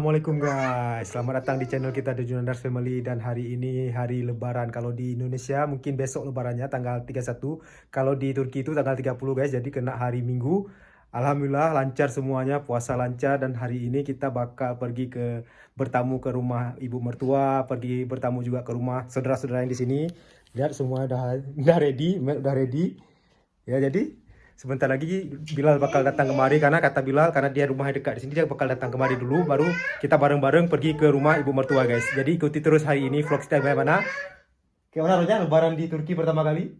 Assalamualaikum guys, selamat datang di channel kita The Junandars Family. Dan hari ini hari lebaran. Kalau di Indonesia mungkin besok lebarannya tanggal 31. Kalau di Turki itu tanggal 30 guys, jadi kena hari Minggu. Alhamdulillah lancar semuanya, puasa lancar. Dan hari ini kita bakal pergi bertamu ke rumah ibu mertua, pergi bertamu juga ke rumah saudara-saudara yang di sini. Lihat semua udah ready, udah ready. Ya, jadi sebentar lagi Bilal bakal datang kemari, karena kata Bilal karena dia rumahnya dekat di sini, dia bakal datang kemari dulu, baru kita bareng-bareng pergi ke rumah ibu mertua guys. Jadi ikuti terus hari ini vlog kita bagaimana. Gimana Ronya lebaran di Turki pertama kali?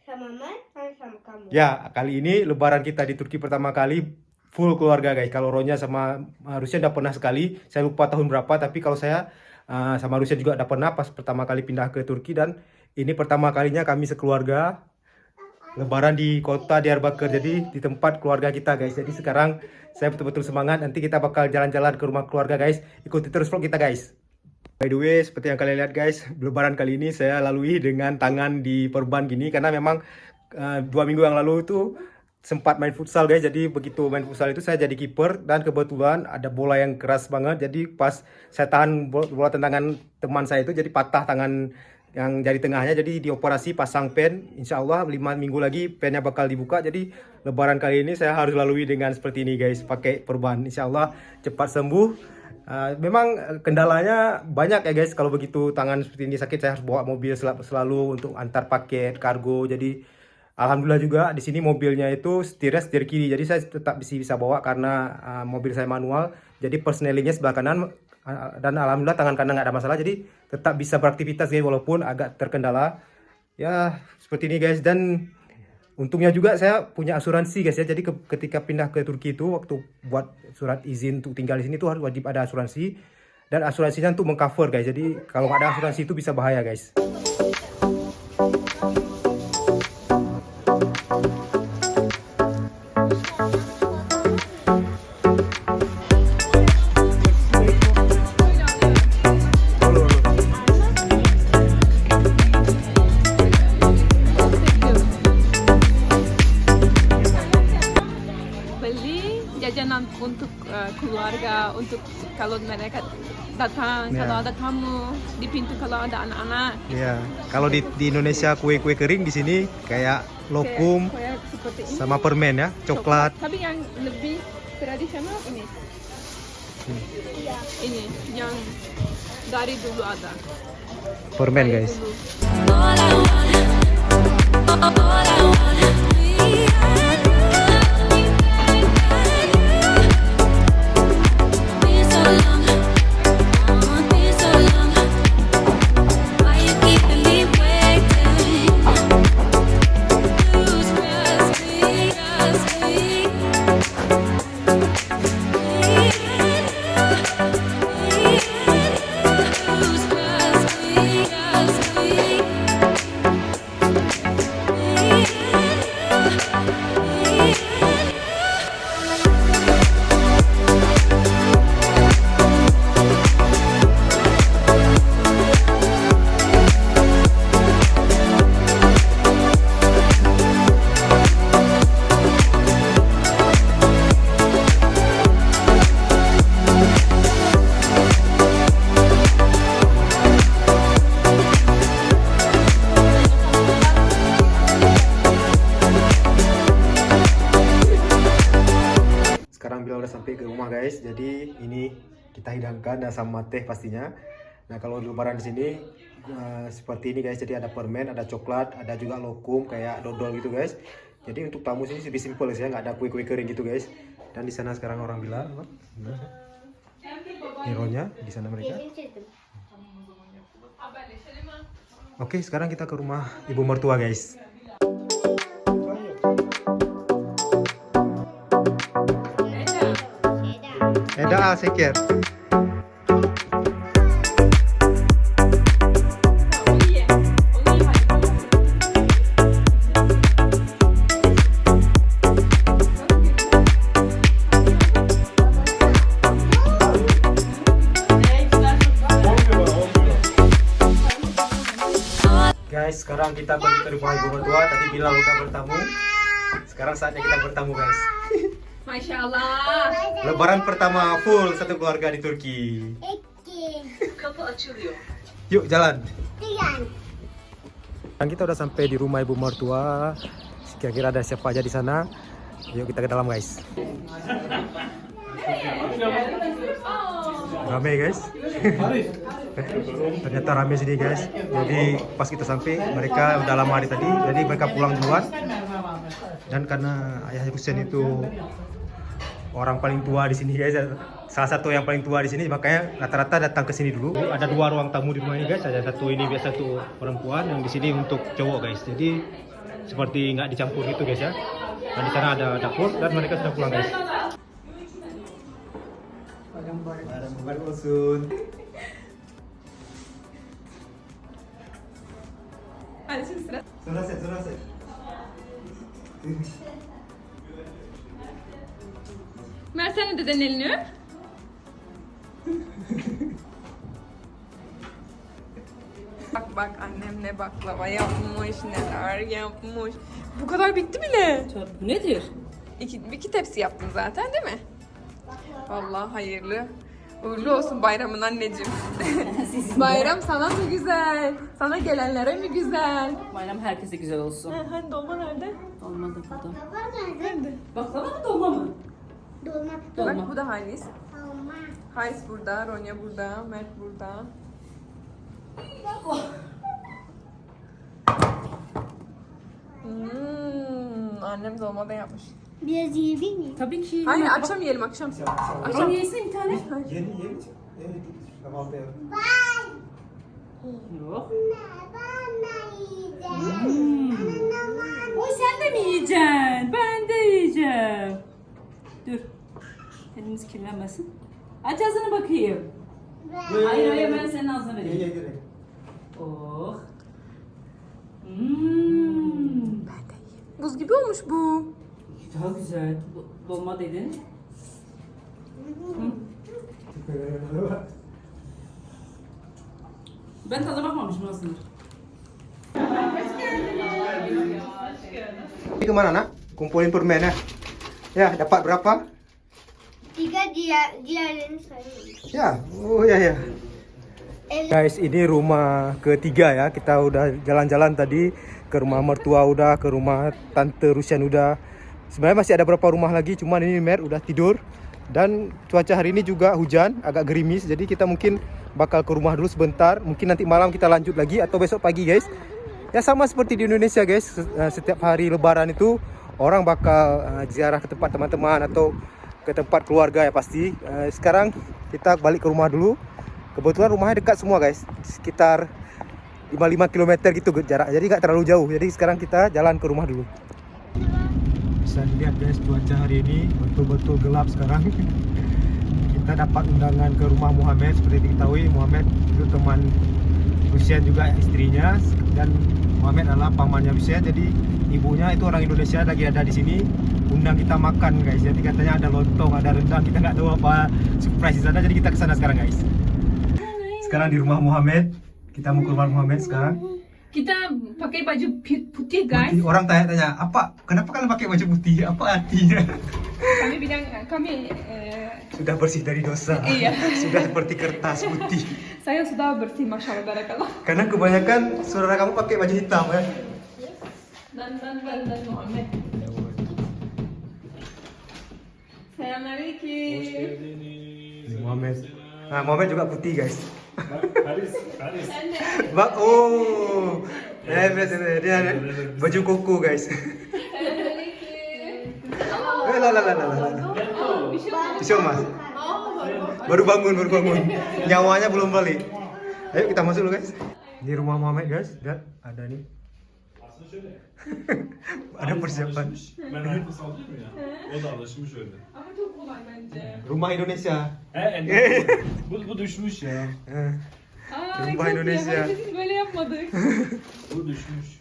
Sama Mas, sama kamu. Ya, kali ini lebaran kita di Turki pertama kali full keluarga guys. Kalau Ronya sama Rusia udah pernah sekali, saya lupa tahun berapa, tapi kalau saya sama Rusia juga udah pernah pas pertama kali pindah ke Turki. Dan ini pertama kalinya kami sekeluarga lebaran di kota Diyarbakir, jadi di tempat keluarga kita guys. Jadi sekarang saya betul-betul semangat, nanti kita bakal jalan-jalan ke rumah keluarga guys. Ikuti terus vlog kita guys. By the way, seperti yang kalian lihat guys, lebaran kali ini saya lalui dengan tangan diperban gini, karena memang 2 minggu yang lalu itu sempat main futsal guys. Jadi begitu main futsal itu saya jadi kiper, dan kebetulan ada bola yang keras banget. Jadi pas saya tahan bola tendangan teman saya itu, jadi patah tangan yang jari tengahnya, jadi dioperasi pasang pen. Insya Allah 5 minggu lagi pennya bakal dibuka. Jadi lebaran kali ini saya harus lalui dengan seperti ini guys, pakai perban. Insya Allah cepat sembuh. Memang kendalanya banyak ya guys, kalau begitu tangan seperti ini sakit, saya harus bawa mobil selalu untuk antar paket kargo. Jadi alhamdulillah juga di sini mobilnya itu setir kiri, jadi saya tetap bisa bawa karena mobil saya manual. Jadi persnelingnya sebelah kanan, dan alhamdulillah tangan kanan nggak ada masalah, jadi tetap bisa beraktivitas guys walaupun agak terkendala ya seperti ini guys. Dan untungnya juga saya punya asuransi guys ya, jadi ketika pindah ke Turki itu, waktu buat surat izin untuk tinggal di sini tuh harus wajib ada asuransi, dan asuransinya untuk mengcover guys. Jadi kalau nggak ada asuransi itu bisa bahaya guys. Jajanan untuk keluarga, untuk kalau mereka datang, Ya. kalau ada tamu di pintu, kalau ada anak-anak. Ya, kalau di Indonesia kue-kue kering, di sini kayak lokum Kayak seperti ini. sama permen ya, coklat. Tapi yang lebih tradisional ini. Ini yang dari dulu ada. Permen Dari guys. dulu. Sekarang Bilal udah sampai ke rumah guys, jadi ini kita hidangkan dan sama teh pastinya. Nah kalau di lebaran di sini seperti ini guys, jadi ada permen, ada coklat, ada juga lokum kayak dodol gitu guys. Jadi untuk tamu sini lebih simpel ya, nggak ada kue-kue kering gitu guys. Dan di sana sekarang orang Bilal, Heronya di sana mereka. Oke, sekarang kita ke rumah ibu mertua guys. Eda Sekir. Guys, sekarang kita pergi ke rumah ibu mertua. Tadi Bilal udah bertamu. Sekarang saatnya kita bertamu guys. Maşallah. Lebaran pertama full satu keluarga di Turki. Yuk jalan. Dan kita udah sampai di rumah ibu mertua. Kira-kira ada siapa aja di sana. Yuk kita ke dalam guys. Rame guys. Ternyata rame sini guys. Jadi pas kita sampai mereka udah lama hari tadi. Jadi mereka pulang duluan. Dan karena ayah Husein itu orang paling tua di sini guys, salah satu yang paling tua di sini, makanya rata-rata datang ke sini dulu. Ada 2 ruang tamu di rumah ini guys, ada satu ini biasa satu perempuan, yang di sini untuk cowok guys. Jadi seperti nggak dicampur gitu guys ya. Dan di sana ada dapur dan mereka sudah pulang guys. Ada Muhammad Usun. Surah. Mer sen deden elini öp. Bak annem ne baklava yapmış, neler yapmış. Bu kadar bitti bile. Bu nedir? İki tepsi yaptım zaten değil mi? Vallahi hayırlı. Uğurlu olsun bayramın anneciğim. Bayram sana mı güzel? Sana gelenlere mi güzel? Bayram herkese güzel olsun. Hani dolma nerede? Olmadı burada. Nerede? Baklava mı dolma mı? Dolma. Dolma. Bak bu da Halis. Dolma. Halis burada, Ronya burada, Mert burada. Annem dolma da yapmış. Biraz yiyebilir miyim? Tabii ki. Hayır akşam yiyelim akşam. Akşam yesene bir tane. Yeni. Evet. Kahvaltı yap. Yok. Ben yiyeceğim. O sen de mi yiyeceksin? Ben de yiyeceğim. Dur. Elimiz kirlenmesin. Aç ağzını bakayım. Hayır ben senin ağzına vereyim. Oh. Buz gibi olmuş bu. Daha güzel. Dolma dedin. Ben tadına bakmamışım aslında. Ini kemana nak? Kumpulin permen ya. Ya dapat berapa? 3 diğerlerini sayayım. Ya, oh ya. Guys, ini rumah ketiga ya. Kita udah jalan-jalan tadi ke rumah mertua udah, ke rumah tante Rusian udah. Sebenarnya masih ada beberapa rumah lagi, cuman ini Mer udah tidur. Dan cuaca hari ini juga hujan, agak gerimis. Jadi kita mungkin bakal ke rumah dulu sebentar. Mungkin nanti malam kita lanjut lagi atau besok pagi guys. Ya sama seperti di Indonesia guys. Setiap hari lebaran itu orang bakal ziarah ke tempat teman-teman atau ke tempat keluarga ya pasti. Sekarang kita balik ke rumah dulu. Kebetulan rumahnya dekat semua guys, sekitar 5 km gitu jarak, jadi nggak terlalu jauh. Jadi sekarang kita jalan ke rumah dulu. Bisa dilihat guys, cuaca hari ini betul-betul gelap sekarang. Kita dapat undangan ke rumah Muhammad. Seperti diketahui Muhammad itu teman Rusian juga istrinya, dan Muhammad adalah pamannya Rusian. Jadi ibunya itu orang Indonesia lagi ada di sini, undang kita makan guys. Jadi katanya ada lontong, ada rendang, kita nggak tahu apa surprise di sana. Jadi kita kesana sekarang guys. Sekarang di rumah Muhammad, kita mau ke rumah Muhammad sekarang. Kita pakai baju putih guys. Putih. Orang tanya-tanya, kenapa kalian pakai baju putih? Apa artinya? Kami bilang kami Sudah bersih dari dosa. Iya. Sudah seperti kertas putih. saya sudah bersih masyaallah barakallah. Karena kebanyakan saudara kamu pakai baju hitam ya. Dan Muhammed. Selamünaleyküm. Ini Muhammad. Nah, Muhammad juga putih guys. Haris. Sen de. Oh, dia baju koko guys. Selamünaleyküm. Lah. Bir şey olmaz. Bisa mas. Baru bangun. Nyawanya belum balik. Ayo kita masuk dulu guys. Ini rumah Muhammad guys. Lihat ada nih. Aslında şöyle. Ada persiapan. Ben herkes aldım ya. O da alışmış öyle. Ama çok kolay bence. Rumah Indonesia. Bu düşmüş ya. Aa, Rumah çok iyi. Indonesia. Hayır, biz böyle yapmadık. Bu düşmüş.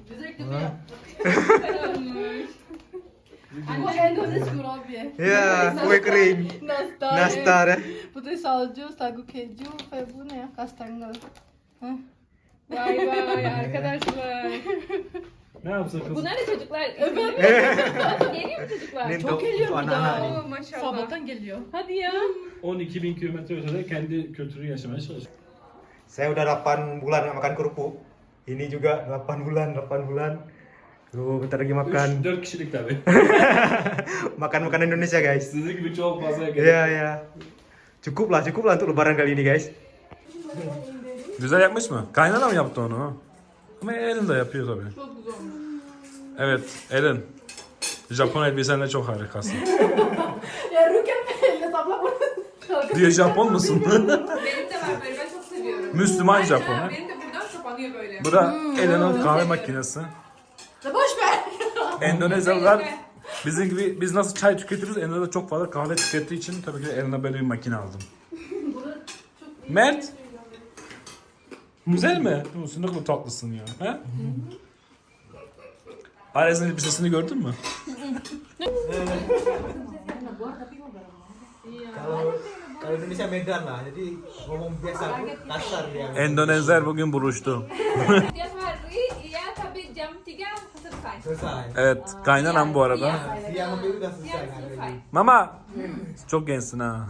Güzel olmuş. Bu Endonezya kurabiye. Ya, kue kering. Nastar ya. Bu da salju, sagu keju ve bu ne ya? Kastangel. Vay arkadaşlar. Ne yapsa kız? Bunlar da çocuklar. Geliyor çocuklar. Ini Çok untuk geliyor bir anak-anak daha. nih. Oo, maşallah. Sabahtan geliyor. Hadi ya. 12.000 kilometre ötede kendi kültürünü yaşamaya çalışıyor. Saya udah 8 bulan nggak makan kerupuk. Ini juga 8 bulan, 8 bulan. Tuh, bentar lagi makan. 4 kişilik tabii. Makan makanan Indonesia, guys. Sizin gibi çok fazla gerek. Iya, iya. Cukup lah untuk lebaran kali ini, guys. Güzel yapmış mı? Kaynana mı yaptı onu? Ama Ellen de yapıyor tabii. Çok güzel olmuş. Evet, Ellen. Japon elbisenle çok harikasın. Ya Ruken elle tabla bunu. Diyor Japon musun? Benim de var böyle, ben çok seviyorum. Müslüman Ayrıca Japon, ha? Benim de buradan kapanıyor böyle. Bu da Ellen'in kahve makinesi. Ya boş ver. Endonezyalılar bizim gibi, biz nasıl çay tüketiyoruz, Endonezya çok fazla kahve tükettiği için tabii ki Ellen'e böyle bir makine aldım. Mert. Güzel mi? Ne kadar tatlısın ya. He? Ailesinin elbisesini gördün mü? Kalau Indonesia Medan lah, jadi ngomong biasa kasar dia. Endonezler bugün buluştu. Tiap hari, iya tabii jam 3 selesai. Selesai. Evet, kaynanam bu arada. Siang sampai udah selesai Siang kan hari selesai. ini. Mama, çok gençsin ha.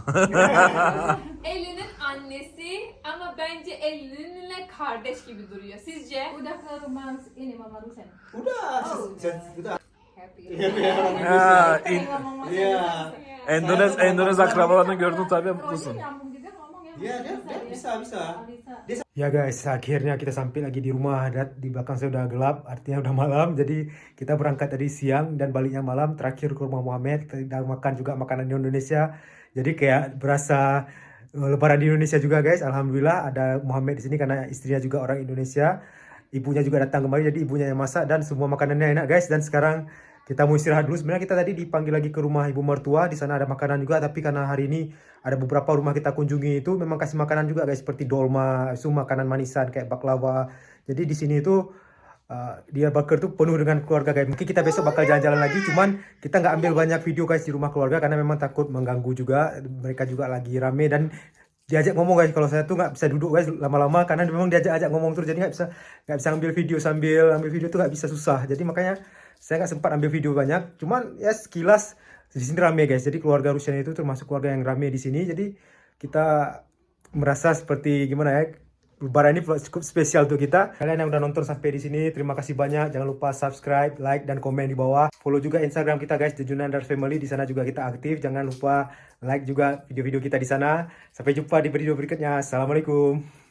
Ellin'in annesi ama bence Ellin'le kardeş gibi duruyor. Sizce? Udah ke rumah ini Mama Rusen. Udah, udah. Ha, Iya. Endonez akrabalarını gördün tabii mutlusun. Nyambung juga ngomong ya. Iya, dia bisa. Bisa. Ya guys, akhirnya kita sampai lagi di rumah. Di belakang saya udah gelap, artinya udah malam. Jadi kita berangkat tadi siang dan baliknya malam. Terakhir ke rumah Muhammad, kita makan juga makanan Indonesia. Jadi kayak berasa lebaran di Indonesia juga guys. Alhamdulillah ada Muhammad di sini karena istrinya juga orang Indonesia. Ibunya juga datang kembali, jadi ibunya yang masak dan semua makanannya enak guys. Dan sekarang kita mau istirahat dulu. Sebenarnya kita tadi dipanggil lagi ke rumah ibu mertua. Di sana ada makanan juga, tapi karena hari ini ada beberapa rumah kita kunjungi itu memang kasih makanan juga guys, seperti dolma, itu makanan manisan kayak baklava. Jadi di sini itu dia Bakar tuh penuh dengan keluarga guys. Mungkin kita besok bakal jalan-jalan lagi, cuman kita nggak ambil banyak video guys di rumah keluarga karena memang takut mengganggu juga. Mereka juga lagi rame dan diajak ngomong guys. Kalau saya tuh nggak bisa duduk guys lama-lama karena memang diajak ngomong terus, jadi nggak bisa ambil video sambil ambil video tuh nggak bisa, susah. Jadi makanya saya nggak sempat ambil video banyak, cuman ya sekilas di sini rame guys. Jadi keluarga Rusian itu termasuk keluarga yang rame di sini. Jadi kita merasa seperti gimana ya, Lebaran ini cukup spesial untuk kita. Kalian yang udah nonton sampai di sini, terima kasih banyak. Jangan lupa subscribe, like, dan komen di bawah. Follow juga Instagram kita guys, The Junandar Family. Di sana juga kita aktif. Jangan lupa like juga video-video kita di sana. Sampai jumpa di video berikutnya. Assalamualaikum.